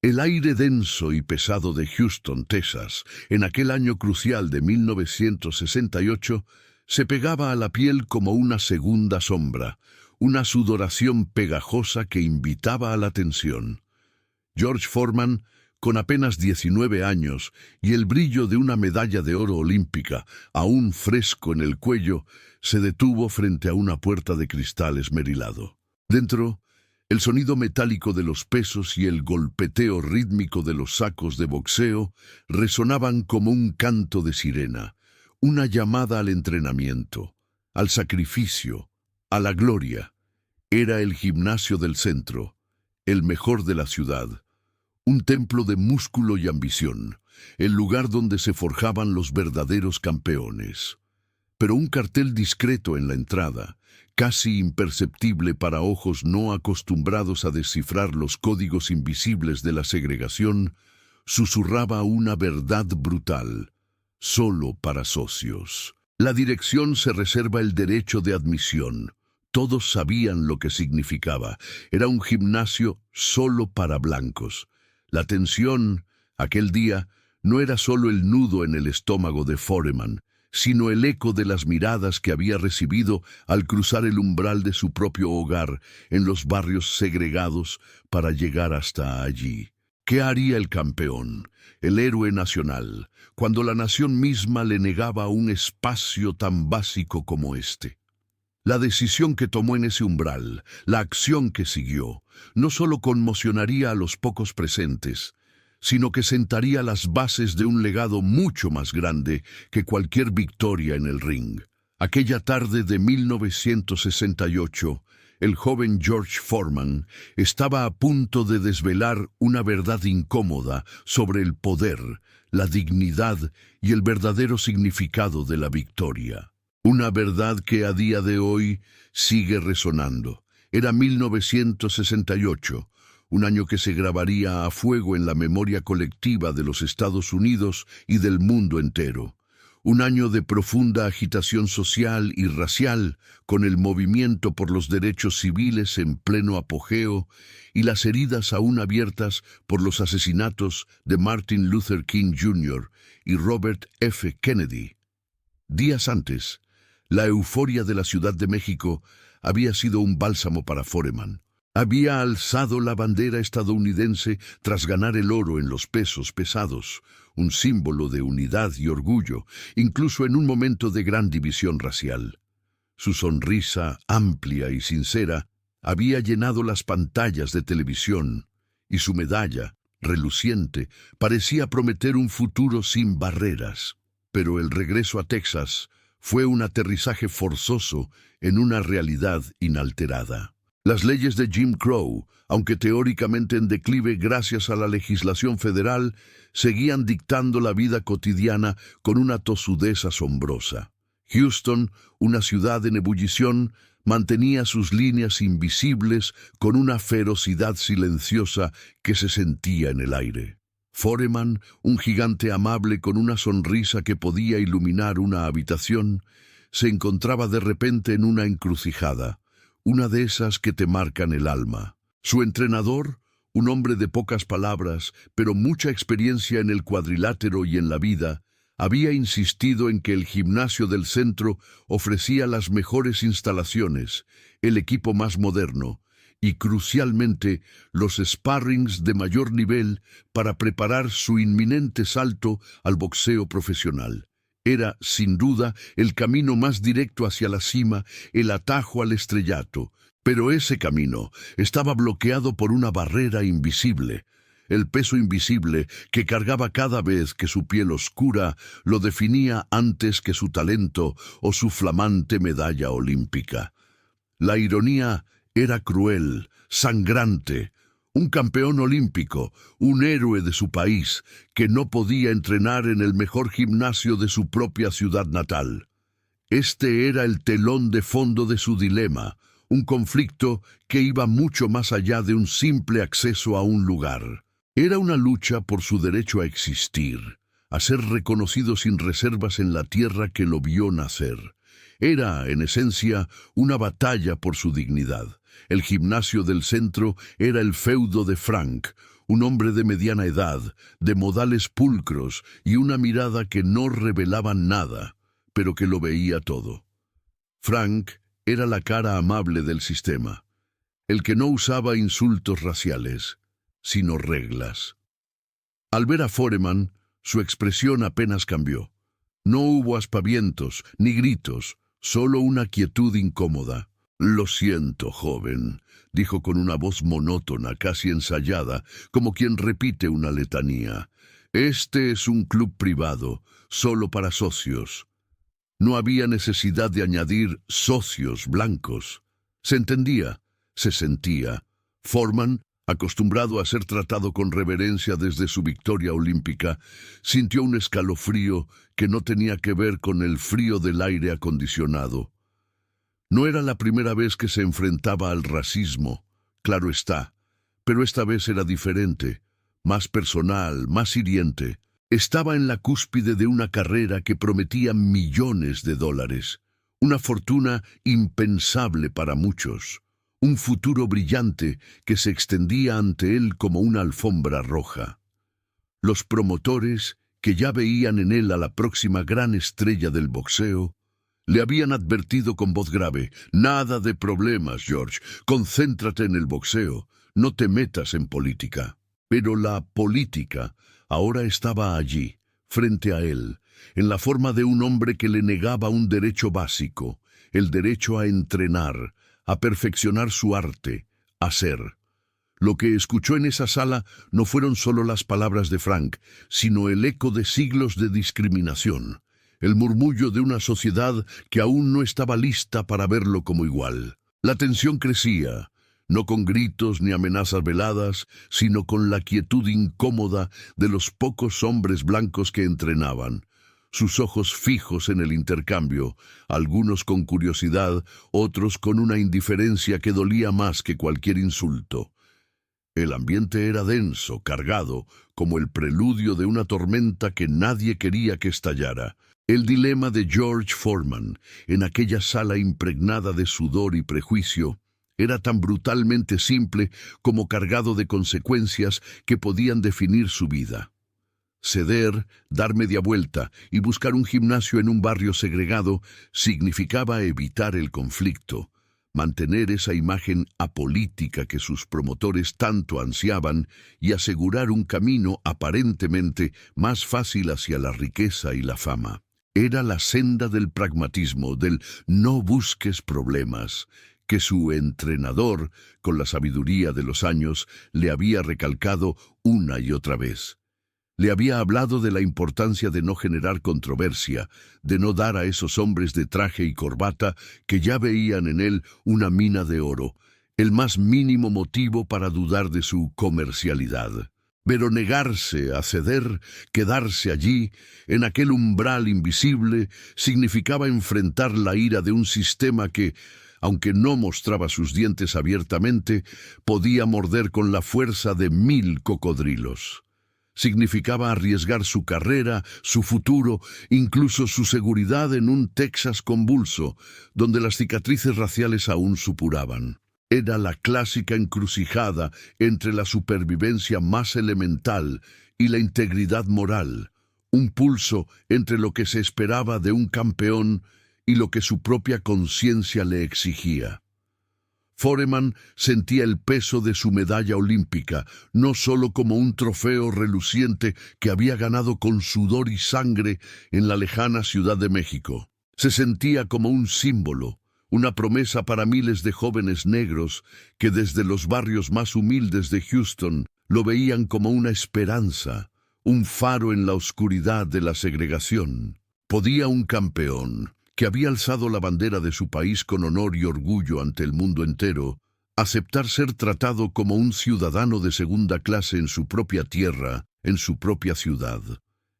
El aire denso y pesado de Houston, Texas, en aquel año crucial de 1968, se pegaba a la piel como una segunda sombra, una sudoración pegajosa que invitaba a la tensión. George Foreman, con apenas 19 años y el brillo de una medalla de oro olímpica aún fresco en el cuello, se detuvo frente a una puerta de cristal esmerilado. Dentro, el sonido metálico de los pesos y el golpeteo rítmico de los sacos de boxeo resonaban como un canto de sirena, una llamada al entrenamiento, al sacrificio, a la gloria. Era el gimnasio del centro, el mejor de la ciudad, un templo de músculo y ambición, el lugar donde se forjaban los verdaderos campeones. Pero un cartel discreto en la entrada, casi imperceptible para ojos no acostumbrados a descifrar los códigos invisibles de la segregación, susurraba una verdad brutal, solo para socios. La dirección se reserva el derecho de admisión. Todos sabían lo que significaba. Era un gimnasio solo para blancos. La tensión, aquel día, no era solo el nudo en el estómago de Foreman, sino el eco de las miradas que había recibido al cruzar el umbral de su propio hogar en los barrios segregados para llegar hasta allí. ¿Qué haría el campeón, el héroe nacional, cuando la nación misma le negaba un espacio tan básico como este? La decisión que tomó en ese umbral, la acción que siguió, no solo conmocionaría a los pocos presentes, sino que sentaría las bases de un legado mucho más grande que cualquier victoria en el ring. Aquella tarde de 1968, el joven George Foreman estaba a punto de desvelar una verdad incómoda sobre el poder, la dignidad y el verdadero significado de la victoria. Una verdad que a día de hoy sigue resonando. Era 1968, un año que se grabaría a fuego en la memoria colectiva de los Estados Unidos y del mundo entero. Un año de profunda agitación social y racial, con el movimiento por los derechos civiles en pleno apogeo y las heridas aún abiertas por los asesinatos de Martin Luther King Jr. y Robert F. Kennedy. Días antes, la euforia de la Ciudad de México había sido un bálsamo para Foreman. Había alzado la bandera estadounidense tras ganar el oro en los pesos pesados, un símbolo de unidad y orgullo, incluso en un momento de gran división racial. Su sonrisa, amplia y sincera, había llenado las pantallas de televisión, y su medalla, reluciente, parecía prometer un futuro sin barreras. Pero el regreso a Texas fue un aterrizaje forzoso en una realidad inalterada. Las leyes de Jim Crow, aunque teóricamente en declive gracias a la legislación federal, seguían dictando la vida cotidiana con una tosudez asombrosa. Houston, una ciudad en ebullición, mantenía sus líneas invisibles con una ferocidad silenciosa que se sentía en el aire. Foreman, un gigante amable con una sonrisa que podía iluminar una habitación, se encontraba de repente en una encrucijada, una de esas que te marcan el alma. Su entrenador, un hombre de pocas palabras, pero mucha experiencia en el cuadrilátero y en la vida, había insistido en que el gimnasio del centro ofrecía las mejores instalaciones, el equipo más moderno y, crucialmente, los sparrings de mayor nivel para preparar su inminente salto al boxeo profesional. Era, sin duda, el camino más directo hacia la cima, el atajo al estrellato. Pero ese camino estaba bloqueado por una barrera invisible, el peso invisible que cargaba cada vez que su piel oscura lo definía antes que su talento o su flamante medalla olímpica. La ironía era cruel, sangrante. Un campeón olímpico, un héroe de su país, que no podía entrenar en el mejor gimnasio de su propia ciudad natal. Este era el telón de fondo de su dilema, un conflicto que iba mucho más allá de un simple acceso a un lugar. Era una lucha por su derecho a existir, a ser reconocido sin reservas en la tierra que lo vio nacer. Era, en esencia, una batalla por su dignidad. El gimnasio del centro era el feudo de Frank, un hombre de mediana edad, de modales pulcros y una mirada que no revelaba nada, pero que lo veía todo. Frank era la cara amable del sistema, el que no usaba insultos raciales, sino reglas. Al ver a Foreman, su expresión apenas cambió. No hubo aspavientos ni gritos, solo una quietud incómoda. «Lo siento, joven», dijo con una voz monótona, casi ensayada, como quien repite una letanía. «Este es un club privado, solo para socios». No había necesidad de añadir socios blancos. Se entendía, se sentía. Foreman, acostumbrado a ser tratado con reverencia desde su victoria olímpica, sintió un escalofrío que no tenía que ver con el frío del aire acondicionado. No era la primera vez que se enfrentaba al racismo, claro está, pero esta vez era diferente, más personal, más hiriente. Estaba en la cúspide de una carrera que prometía millones de dólares, una fortuna impensable para muchos, un futuro brillante que se extendía ante él como una alfombra roja. Los promotores, que ya veían en él a la próxima gran estrella del boxeo, le habían advertido con voz grave: «Nada de problemas, George, concéntrate en el boxeo, no te metas en política». Pero la política ahora estaba allí, frente a él, en la forma de un hombre que le negaba un derecho básico, el derecho a entrenar, a perfeccionar su arte, a ser. Lo que escuchó en esa sala no fueron solo las palabras de Frank, sino el eco de siglos de discriminación, el murmullo de una sociedad que aún no estaba lista para verlo como igual. La tensión crecía, no con gritos ni amenazas veladas, sino con la quietud incómoda de los pocos hombres blancos que entrenaban, sus ojos fijos en el intercambio, algunos con curiosidad, otros con una indiferencia que dolía más que cualquier insulto. El ambiente era denso, cargado, como el preludio de una tormenta que nadie quería que estallara. El dilema de George Foreman, en aquella sala impregnada de sudor y prejuicio, era tan brutalmente simple como cargado de consecuencias que podían definir su vida. Ceder, dar media vuelta y buscar un gimnasio en un barrio segregado significaba evitar el conflicto, mantener esa imagen apolítica que sus promotores tanto ansiaban y asegurar un camino aparentemente más fácil hacia la riqueza y la fama. Era la senda del pragmatismo, del no busques problemas, que su entrenador, con la sabiduría de los años, le había recalcado una y otra vez. Le había hablado de la importancia de no generar controversia, de no dar a esos hombres de traje y corbata que ya veían en él una mina de oro, el más mínimo motivo para dudar de su comercialidad. Pero negarse a ceder, quedarse allí, en aquel umbral invisible, significaba enfrentar la ira de un sistema que, aunque no mostraba sus dientes abiertamente, podía morder con la fuerza de 1000 cocodrilos. Significaba arriesgar su carrera, su futuro, incluso su seguridad en un Texas convulso, donde las cicatrices raciales aún supuraban. Era la clásica encrucijada entre la supervivencia más elemental y la integridad moral, un pulso entre lo que se esperaba de un campeón y lo que su propia conciencia le exigía. Foreman sentía el peso de su medalla olímpica, no solo como un trofeo reluciente que había ganado con sudor y sangre en la lejana Ciudad de México. Se sentía como un símbolo, una promesa para miles de jóvenes negros que desde los barrios más humildes de Houston lo veían como una esperanza, un faro en la oscuridad de la segregación. ¿Podía un campeón, que había alzado la bandera de su país con honor y orgullo ante el mundo entero, aceptar ser tratado como un ciudadano de segunda clase en su propia tierra, en su propia ciudad?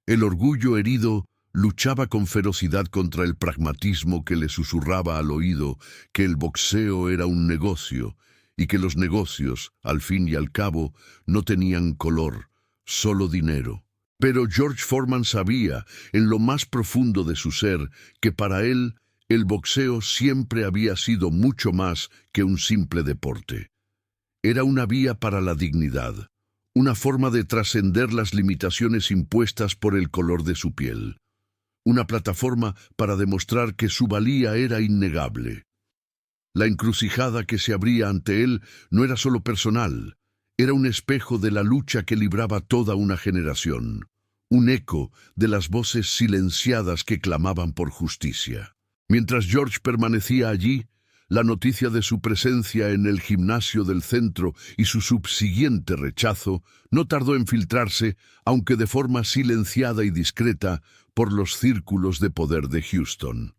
El orgullo herido luchaba con ferocidad contra el pragmatismo que le susurraba al oído que el boxeo era un negocio y que los negocios, al fin y al cabo, no tenían color, solo dinero. Pero George Foreman sabía, en lo más profundo de su ser, que para él el boxeo siempre había sido mucho más que un simple deporte. Era una vía para la dignidad, una forma de trascender las limitaciones impuestas por el color de su piel, una plataforma para demostrar que su valía era innegable. La encrucijada que se abría ante él no era solo personal, era un espejo de la lucha que libraba toda una generación, un eco de las voces silenciadas que clamaban por justicia. Mientras George permanecía allí, la noticia de su presencia en el gimnasio del centro y su subsiguiente rechazo no tardó en filtrarse, aunque de forma silenciada y discreta, por los círculos de poder de Houston.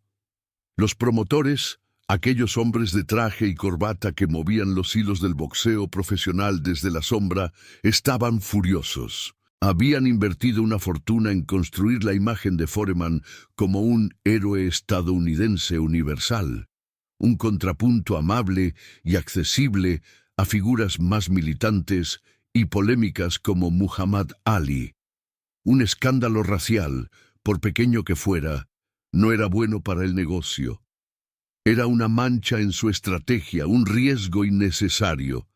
Los promotores, aquellos hombres de traje y corbata que movían los hilos del boxeo profesional desde la sombra, estaban furiosos. Habían invertido una fortuna en construir la imagen de Foreman como un héroe estadounidense universal, un contrapunto amable y accesible a figuras más militantes y polémicas como Muhammad Ali. Un escándalo racial, por pequeño que fuera, no era bueno para el negocio. Era una mancha en su estrategia, un riesgo innecesario.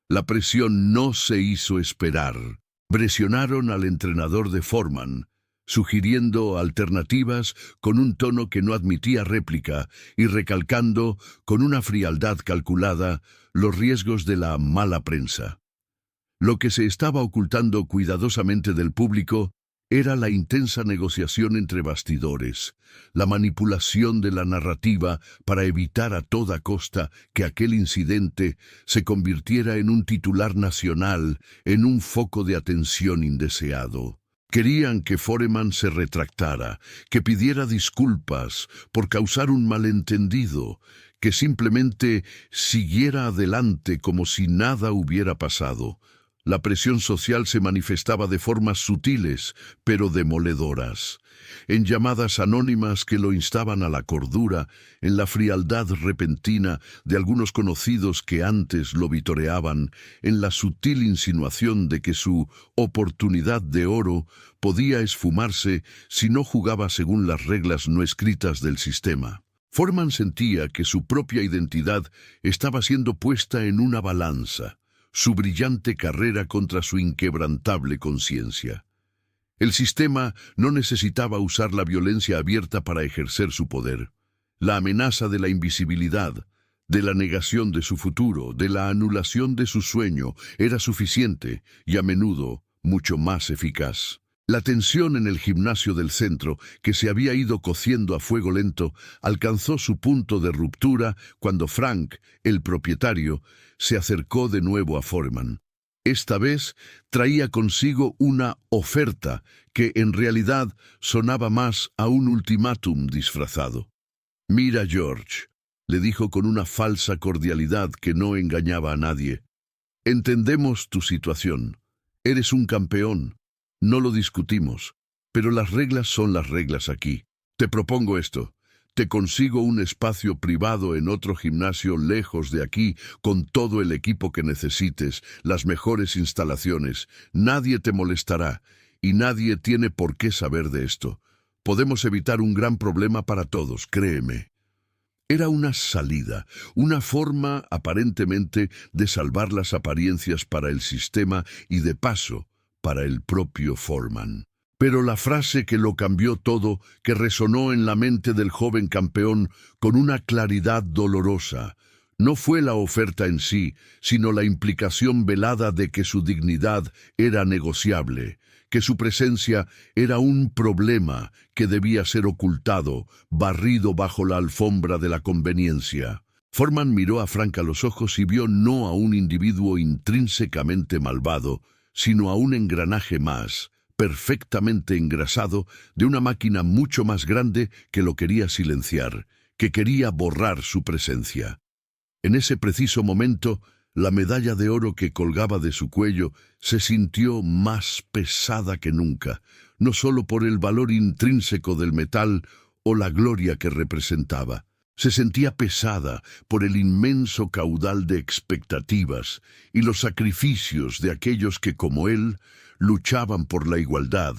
La presión no se hizo esperar. Presionaron al entrenador de Foreman, sugiriendo alternativas con un tono que no admitía réplica y recalcando, con una frialdad calculada, los riesgos de la mala prensa. Lo que se estaba ocultando cuidadosamente del público era la intensa negociación entre bastidores, la manipulación de la narrativa para evitar a toda costa que aquel incidente se convirtiera en un titular nacional, en un foco de atención indeseado. Querían que Foreman se retractara, que pidiera disculpas por causar un malentendido, que simplemente siguiera adelante como si nada hubiera pasado. La presión social se manifestaba de formas sutiles, pero demoledoras, en llamadas anónimas que lo instaban a la cordura, en la frialdad repentina de algunos conocidos que antes lo vitoreaban, en la sutil insinuación de que su oportunidad de oro podía esfumarse si no jugaba según las reglas no escritas del sistema. Foreman sentía que su propia identidad estaba siendo puesta en una balanza, su brillante carrera contra su inquebrantable conciencia. El sistema no necesitaba usar la violencia abierta para ejercer su poder. La amenaza de la invisibilidad, de la negación de su futuro, de la anulación de su sueño, era suficiente y a menudo mucho más eficaz. La tensión en el gimnasio del centro, que se había ido cociendo a fuego lento, alcanzó su punto de ruptura cuando Frank, el propietario, se acercó de nuevo a Foreman. Esta vez traía consigo una oferta que en realidad sonaba más a un ultimátum disfrazado. «Mira, George», le dijo con una falsa cordialidad que no engañaba a nadie. «Entendemos tu situación. Eres un campeón. No lo discutimos, pero las reglas son las reglas aquí. Te propongo esto. Te consigo un espacio privado en otro gimnasio lejos de aquí, con todo el equipo que necesites, las mejores instalaciones. Nadie te molestará, y nadie tiene por qué saber de esto. Podemos evitar un gran problema para todos, créeme». Era una salida, una forma aparentemente de salvar las apariencias para el sistema y de paso, para el propio Foreman. Pero la frase que lo cambió todo, que resonó en la mente del joven campeón con una claridad dolorosa, no fue la oferta en sí, sino la implicación velada de que su dignidad era negociable, que su presencia era un problema que debía ser ocultado, barrido bajo la alfombra de la conveniencia. Foreman miró a Frank a los ojos y vio no a un individuo intrínsecamente malvado, sino a un engranaje más, perfectamente engrasado, de una máquina mucho más grande que lo quería silenciar, que quería borrar su presencia. En ese preciso momento, la medalla de oro que colgaba de su cuello se sintió más pesada que nunca, no solo por el valor intrínseco del metal o la gloria que representaba. Se sentía pesada por el inmenso caudal de expectativas y los sacrificios de aquellos que, como él, luchaban por la igualdad,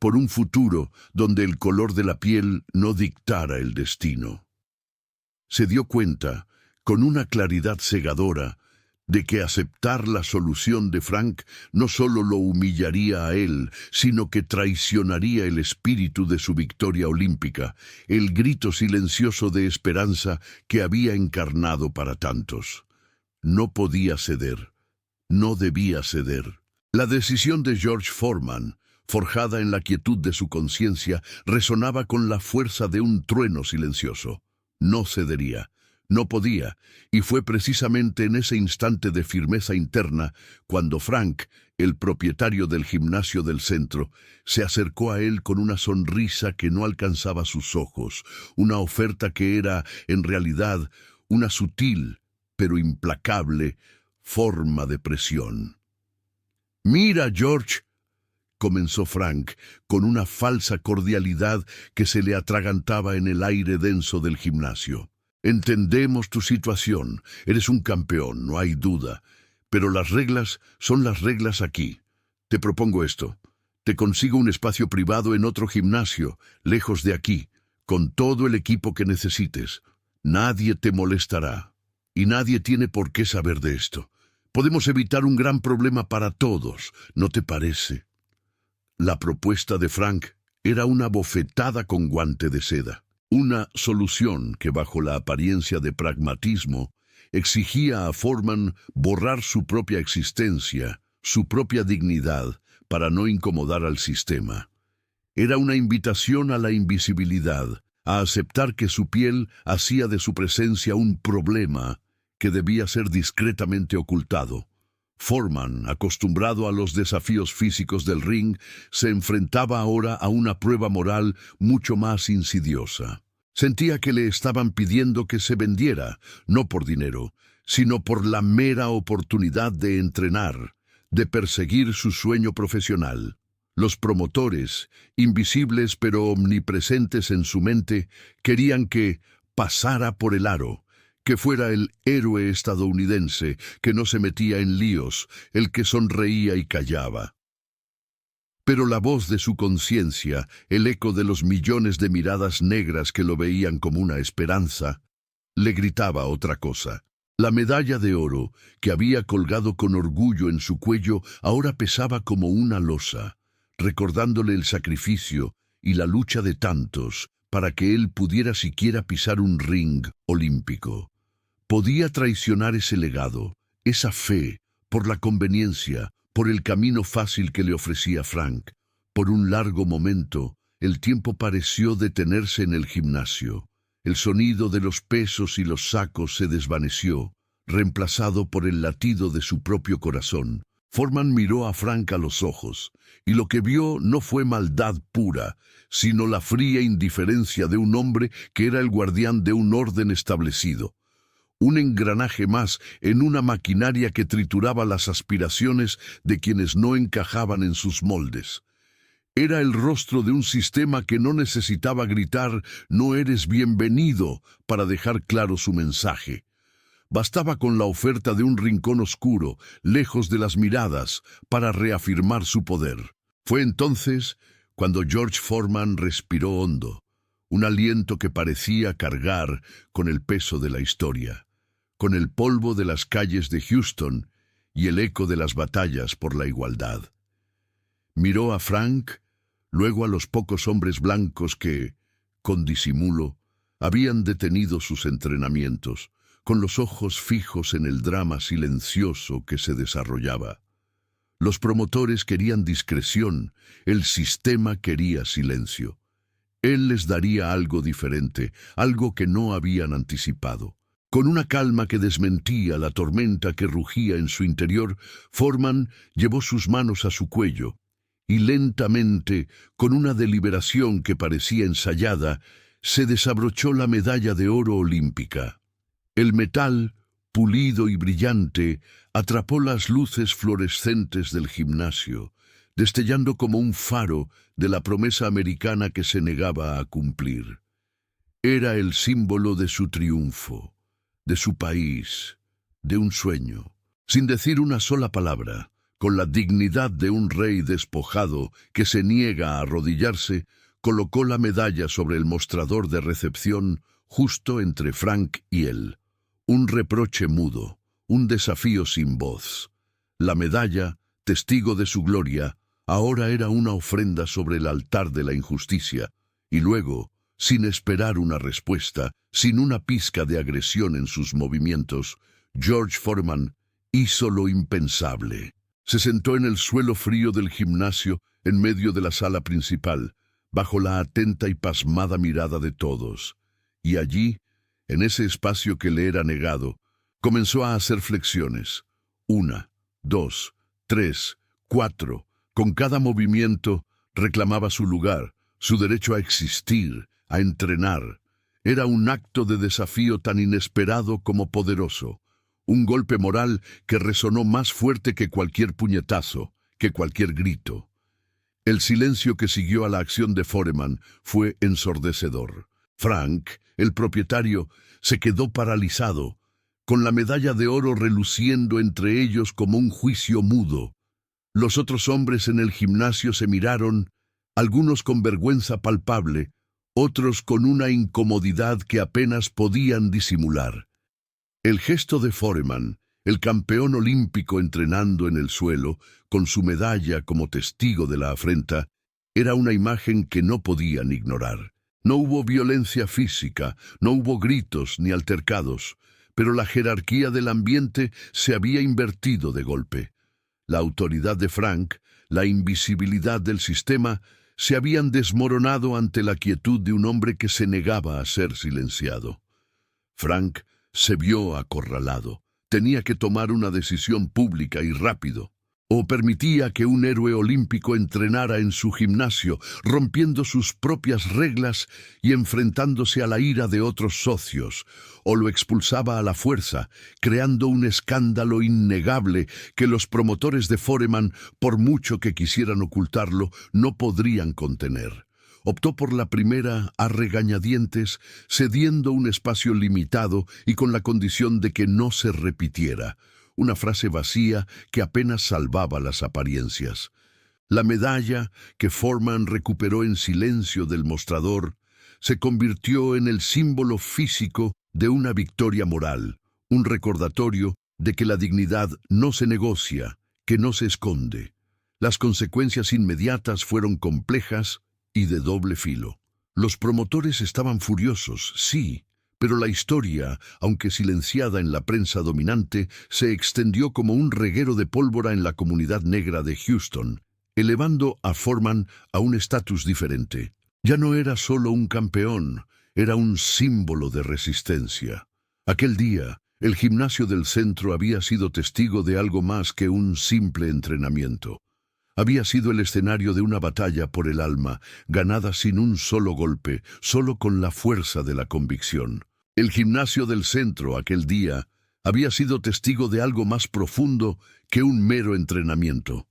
por un futuro donde el color de la piel no dictara el destino. Se dio cuenta, con una claridad cegadora, de que aceptar la solución de Frank no solo lo humillaría a él, sino que traicionaría el espíritu de su victoria olímpica, el grito silencioso de esperanza que había encarnado para tantos. No podía ceder, no debía ceder. La decisión de George Foreman, forjada en la quietud de su conciencia, resonaba con la fuerza de un trueno silencioso. No cedería. No podía, y fue precisamente en ese instante de firmeza interna cuando Frank, el propietario del gimnasio del centro, se acercó a él con una sonrisa que no alcanzaba sus ojos, una oferta que era, en realidad, una sutil, pero implacable, forma de presión. «Mira, George», comenzó Frank, con una falsa cordialidad que se le atragantaba en el aire denso del gimnasio. «Entendemos tu situación, eres un campeón, no hay duda, pero las reglas son las reglas aquí. Te propongo esto, te consigo un espacio privado en otro gimnasio, lejos de aquí, con todo el equipo que necesites. Nadie te molestará, y nadie tiene por qué saber de esto. Podemos evitar un gran problema para todos, ¿no te parece?» La propuesta de Frank era una bofetada con guante de seda. Una solución que, bajo la apariencia de pragmatismo, exigía a Foreman borrar su propia existencia, su propia dignidad, para no incomodar al sistema. Era una invitación a la invisibilidad, a aceptar que su piel hacía de su presencia un problema que debía ser discretamente ocultado. Foreman, acostumbrado a los desafíos físicos del ring, se enfrentaba ahora a una prueba moral mucho más insidiosa. Sentía que le estaban pidiendo que se vendiera, no por dinero, sino por la mera oportunidad de entrenar, de perseguir su sueño profesional. Los promotores, invisibles pero omnipresentes en su mente, querían que pasara por el aro, que fuera el héroe estadounidense que no se metía en líos, el que sonreía y callaba. Pero la voz de su conciencia, el eco de los millones de miradas negras que lo veían como una esperanza, le gritaba otra cosa. La medalla de oro, que había colgado con orgullo en su cuello, ahora pesaba como una losa, recordándole el sacrificio y la lucha de tantos para que él pudiera siquiera pisar un ring olímpico. Podía traicionar ese legado, esa fe, por la conveniencia, por el camino fácil que le ofrecía Frank. Por un largo momento, el tiempo pareció detenerse en el gimnasio. El sonido de los pesos y los sacos se desvaneció, reemplazado por el latido de su propio corazón. Foreman miró a Frank a los ojos, y lo que vio no fue maldad pura, sino la fría indiferencia de un hombre que era el guardián de un orden establecido. Un engranaje más en una maquinaria que trituraba las aspiraciones de quienes no encajaban en sus moldes. Era el rostro de un sistema que no necesitaba gritar «no eres bienvenido» para dejar claro su mensaje. Bastaba con la oferta de un rincón oscuro, lejos de las miradas, para reafirmar su poder. Fue entonces cuando George Foreman respiró hondo, un aliento que parecía cargar con el peso de la historia, con el polvo de las calles de Houston y el eco de las batallas por la igualdad. Miró a Frank, luego a los pocos hombres blancos que, con disimulo, habían detenido sus entrenamientos, con los ojos fijos en el drama silencioso que se desarrollaba. Los promotores querían discreción, el sistema quería silencio. Él les daría algo diferente, algo que no habían anticipado. Con una calma que desmentía la tormenta que rugía en su interior, Foreman llevó sus manos a su cuello y lentamente, con una deliberación que parecía ensayada, se desabrochó la medalla de oro olímpica. El metal, pulido y brillante, atrapó las luces fluorescentes del gimnasio, destellando como un faro de la promesa americana que se negaba a cumplir. Era el símbolo de su triunfo, de su país, de un sueño. Sin decir una sola palabra, con la dignidad de un rey despojado que se niega a arrodillarse, colocó la medalla sobre el mostrador de recepción justo entre Frank y él. Un reproche mudo, un desafío sin voz. La medalla, testigo de su gloria, ahora era una ofrenda sobre el altar de la injusticia, y luego, sin esperar una respuesta, sin una pizca de agresión en sus movimientos, George Foreman hizo lo impensable. Se sentó en el suelo frío del gimnasio en medio de la sala principal, bajo la atenta y pasmada mirada de todos, y allí, en ese espacio que le era negado, comenzó a hacer flexiones. 1, 2, 3, 4. Con cada movimiento reclamaba su lugar, su derecho a existir, a entrenar. Era un acto de desafío tan inesperado como poderoso, un golpe moral que resonó más fuerte que cualquier puñetazo, que cualquier grito. El silencio que siguió a la acción de Foreman fue ensordecedor. Frank, el propietario, se quedó paralizado, con la medalla de oro reluciendo entre ellos como un juicio mudo. Los otros hombres en el gimnasio se miraron, algunos con vergüenza palpable, otros con una incomodidad que apenas podían disimular. El gesto de Foreman, el campeón olímpico entrenando en el suelo, con su medalla como testigo de la afrenta, era una imagen que no podían ignorar. No hubo violencia física, no hubo gritos ni altercados, pero la jerarquía del ambiente se había invertido de golpe. La autoridad de Frank, la invisibilidad del sistema, se habían desmoronado ante la quietud de un hombre que se negaba a ser silenciado. Frank se vio acorralado. Tenía que tomar una decisión pública y rápido. O permitía que un héroe olímpico entrenara en su gimnasio, rompiendo sus propias reglas y enfrentándose a la ira de otros socios, o lo expulsaba a la fuerza, creando un escándalo innegable que los promotores de Foreman, por mucho que quisieran ocultarlo, no podrían contener. Optó por la primera a regañadientes, cediendo un espacio limitado y con la condición de que no se repitiera. Una frase vacía que apenas salvaba las apariencias. La medalla que Foreman recuperó en silencio del mostrador se convirtió en el símbolo físico de una victoria moral, un recordatorio de que la dignidad no se negocia, que no se esconde. Las consecuencias inmediatas fueron complejas y de doble filo. Los promotores estaban furiosos, sí, pero la historia, aunque silenciada en la prensa dominante, se extendió como un reguero de pólvora en la comunidad negra de Houston, elevando a Foreman a un estatus diferente. Ya no era solo un campeón, era un símbolo de resistencia. Aquel día, el gimnasio del centro había sido testigo de algo más que un simple entrenamiento. Había sido el escenario de una batalla por el alma, ganada sin un solo golpe, solo con la fuerza de la convicción. El gimnasio del centro aquel día había sido testigo de algo más profundo que un mero entrenamiento.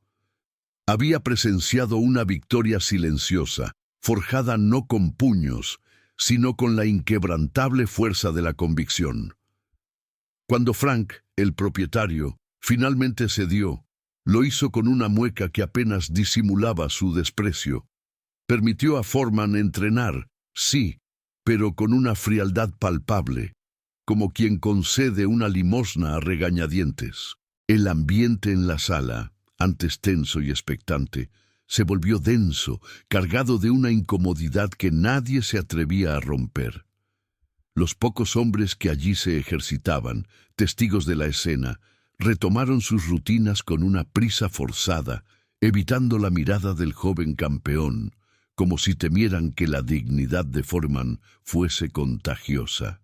Había presenciado una victoria silenciosa, forjada no con puños, sino con la inquebrantable fuerza de la convicción. Cuando Frank, el propietario, finalmente cedió, lo hizo con una mueca que apenas disimulaba su desprecio. Permitió a Foreman entrenar, sí, pero con una frialdad palpable, como quien concede una limosna a regañadientes. El ambiente en la sala, antes tenso y expectante, se volvió denso, cargado de una incomodidad que nadie se atrevía a romper. Los pocos hombres que allí se ejercitaban, testigos de la escena, retomaron sus rutinas con una prisa forzada, evitando la mirada del joven campeón, como si temieran que la dignidad de Foreman fuese contagiosa.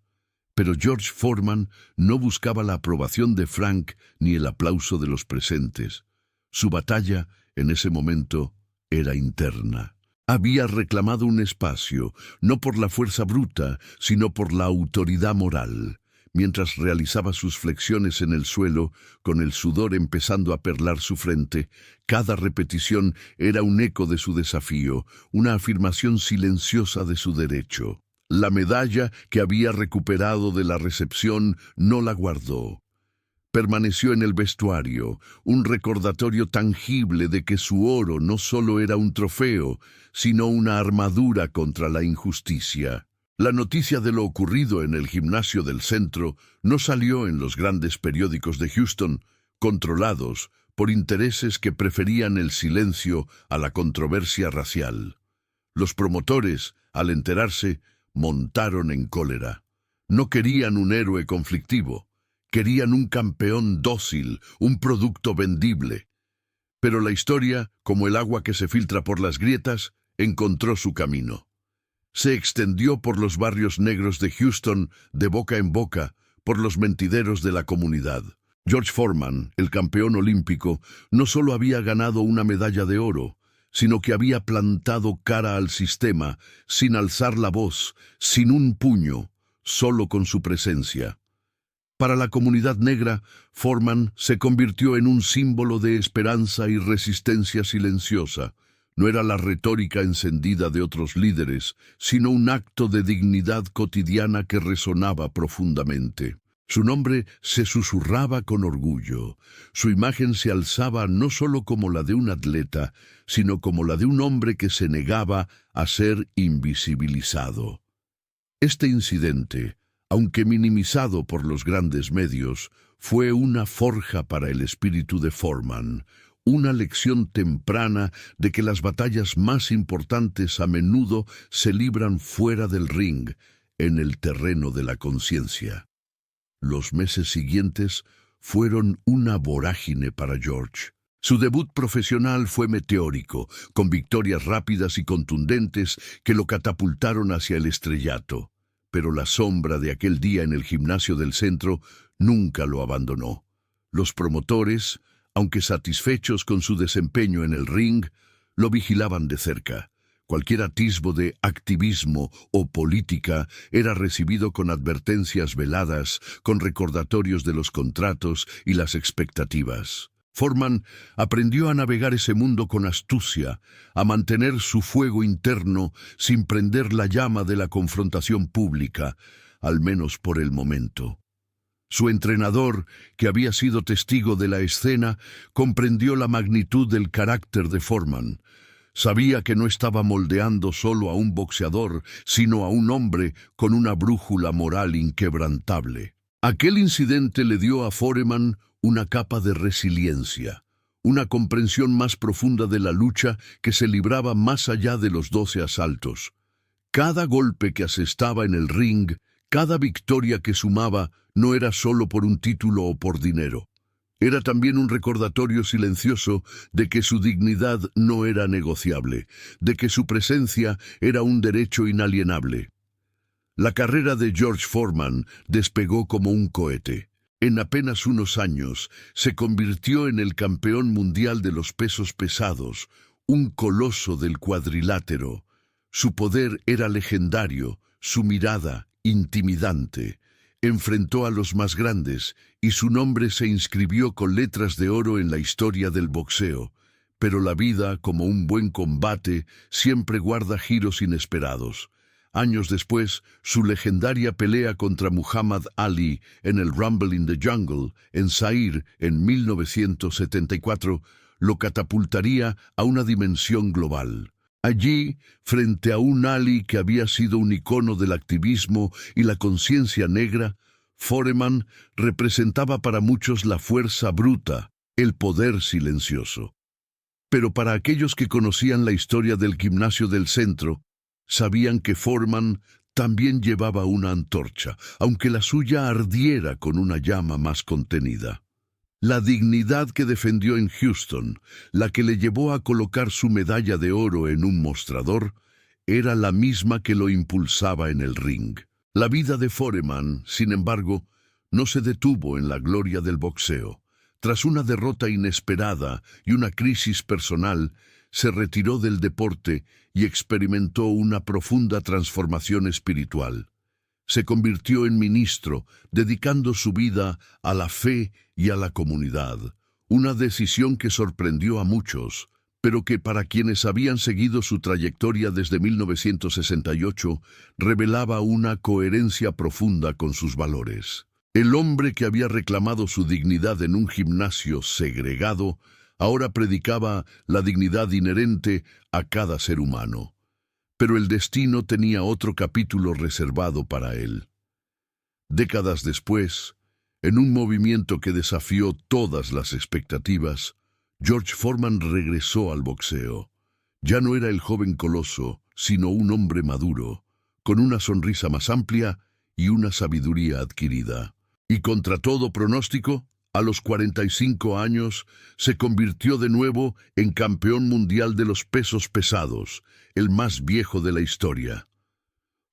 Pero George Foreman no buscaba la aprobación de Frank ni el aplauso de los presentes. Su batalla, en ese momento, era interna. Había reclamado un espacio, no por la fuerza bruta, sino por la autoridad moral. Mientras realizaba sus flexiones en el suelo, con el sudor empezando a perlar su frente, cada repetición era un eco de su desafío, una afirmación silenciosa de su derecho. La medalla que había recuperado de la recepción no la guardó. Permaneció en el vestuario, un recordatorio tangible de que su oro no solo era un trofeo, sino una armadura contra la injusticia. La noticia de lo ocurrido en el gimnasio del centro no salió en los grandes periódicos de Houston, controlados por intereses que preferían el silencio a la controversia racial. Los promotores, al enterarse, montaron en cólera. No querían un héroe conflictivo, querían un campeón dócil, un producto vendible. Pero la historia, como el agua que se filtra por las grietas, encontró su camino. Se extendió por los barrios negros de Houston, de boca en boca, por los mentideros de la comunidad. George Foreman, el campeón olímpico, no solo había ganado una medalla de oro, sino que había plantado cara al sistema, sin alzar la voz, sin un puño, solo con su presencia. Para la comunidad negra, Foreman se convirtió en un símbolo de esperanza y resistencia silenciosa. No era la retórica encendida de otros líderes, sino un acto de dignidad cotidiana que resonaba profundamente. Su nombre se susurraba con orgullo. Su imagen se alzaba no solo como la de un atleta, sino como la de un hombre que se negaba a ser invisibilizado. Este incidente, aunque minimizado por los grandes medios, fue una forja para el espíritu de Foreman, una lección temprana de que las batallas más importantes a menudo se libran fuera del ring, en el terreno de la conciencia. Los meses siguientes fueron una vorágine para George. Su debut profesional fue meteórico, con victorias rápidas y contundentes que lo catapultaron hacia el estrellato. Pero la sombra de aquel día en el gimnasio del centro nunca lo abandonó. Los promotores, aunque satisfechos con su desempeño en el ring, lo vigilaban de cerca. Cualquier atisbo de activismo o política era recibido con advertencias veladas, con recordatorios de los contratos y las expectativas. Foreman aprendió a navegar ese mundo con astucia, a mantener su fuego interno sin prender la llama de la confrontación pública, al menos por el momento. Su entrenador, que había sido testigo de la escena, comprendió la magnitud del carácter de Foreman. Sabía que no estaba moldeando solo a un boxeador, sino a un hombre con una brújula moral inquebrantable. Aquel incidente le dio a Foreman una capa de resiliencia, una comprensión más profunda de la lucha que se libraba más allá de los 12 asaltos. Cada golpe que asestaba en el ring, cada victoria que sumaba, no era solo por un título o por dinero. Era también un recordatorio silencioso de que su dignidad no era negociable, de que su presencia era un derecho inalienable. La carrera de George Foreman despegó como un cohete. En apenas unos años se convirtió en el campeón mundial de los pesos pesados, un coloso del cuadrilátero. Su poder era legendario, su mirada intimidante. Enfrentó a los más grandes y su nombre se inscribió con letras de oro en la historia del boxeo. Pero la vida, como un buen combate, siempre guarda giros inesperados. Años después, su legendaria pelea contra Muhammad Ali en el Rumble in the Jungle, en Zaire, en 1974, lo catapultaría a una dimensión global. Allí, frente a un Ali que había sido un icono del activismo y la conciencia negra, Foreman representaba para muchos la fuerza bruta, el poder silencioso. Pero para aquellos que conocían la historia del gimnasio del centro, sabían que Foreman también llevaba una antorcha, aunque la suya ardiera con una llama más contenida. La dignidad que defendió en Houston, la que le llevó a colocar su medalla de oro en un mostrador, era la misma que lo impulsaba en el ring. La vida de Foreman, sin embargo, no se detuvo en la gloria del boxeo. Tras una derrota inesperada y una crisis personal, se retiró del deporte y experimentó una profunda transformación espiritual. Se convirtió en ministro, dedicando su vida a la fe y a la comunidad, una decisión que sorprendió a muchos, pero que para quienes habían seguido su trayectoria desde 1968, revelaba una coherencia profunda con sus valores. El hombre que había reclamado su dignidad en un gimnasio segregado, ahora predicaba la dignidad inherente a cada ser humano. Pero el destino tenía otro capítulo reservado para él. Décadas después, en un movimiento que desafió todas las expectativas, George Foreman regresó al boxeo. Ya no era el joven coloso, sino un hombre maduro, con una sonrisa más amplia y una sabiduría adquirida. Y contra todo pronóstico, a los 45 años, se convirtió de nuevo en campeón mundial de los pesos pesados, el más viejo de la historia.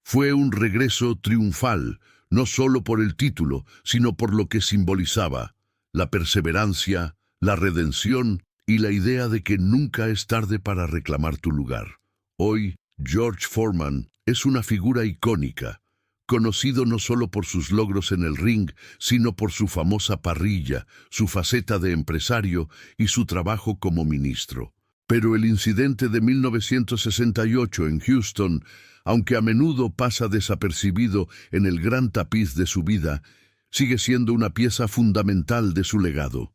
Fue un regreso triunfal, no solo por el título, sino por lo que simbolizaba: la perseverancia, la redención y la idea de que nunca es tarde para reclamar tu lugar. Hoy, George Foreman es una figura icónica, conocido no solo por sus logros en el ring, sino por su famosa parrilla, su faceta de empresario y su trabajo como ministro. Pero el incidente de 1968 en Houston, aunque a menudo pasa desapercibido en el gran tapiz de su vida, sigue siendo una pieza fundamental de su legado.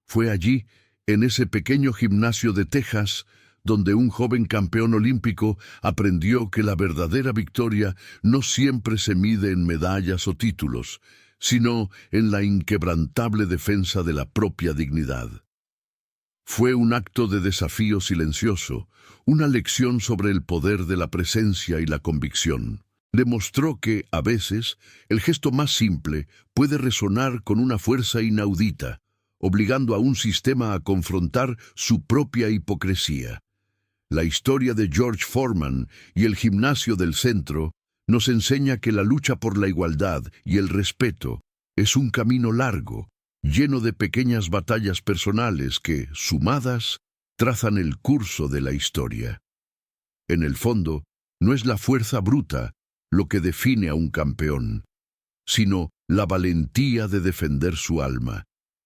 Fue allí, en ese pequeño gimnasio de Texas, donde un joven campeón olímpico aprendió que la verdadera victoria no siempre se mide en medallas o títulos, sino en la inquebrantable defensa de la propia dignidad. Fue un acto de desafío silencioso, una lección sobre el poder de la presencia y la convicción. Demostró que, a veces, el gesto más simple puede resonar con una fuerza inaudita, obligando a un sistema a confrontar su propia hipocresía. La historia de George Foreman y el gimnasio del centro nos enseña que la lucha por la igualdad y el respeto es un camino largo, lleno de pequeñas batallas personales que, sumadas, trazan el curso de la historia. En el fondo, no es la fuerza bruta lo que define a un campeón, sino la valentía de defender su alma,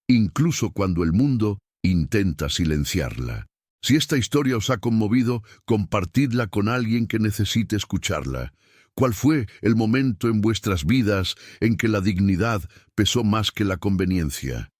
incluso cuando el mundo intenta silenciarla. Si esta historia os ha conmovido, compartidla con alguien que necesite escucharla. ¿Cuál fue el momento en vuestras vidas en que la dignidad pesó más que la conveniencia?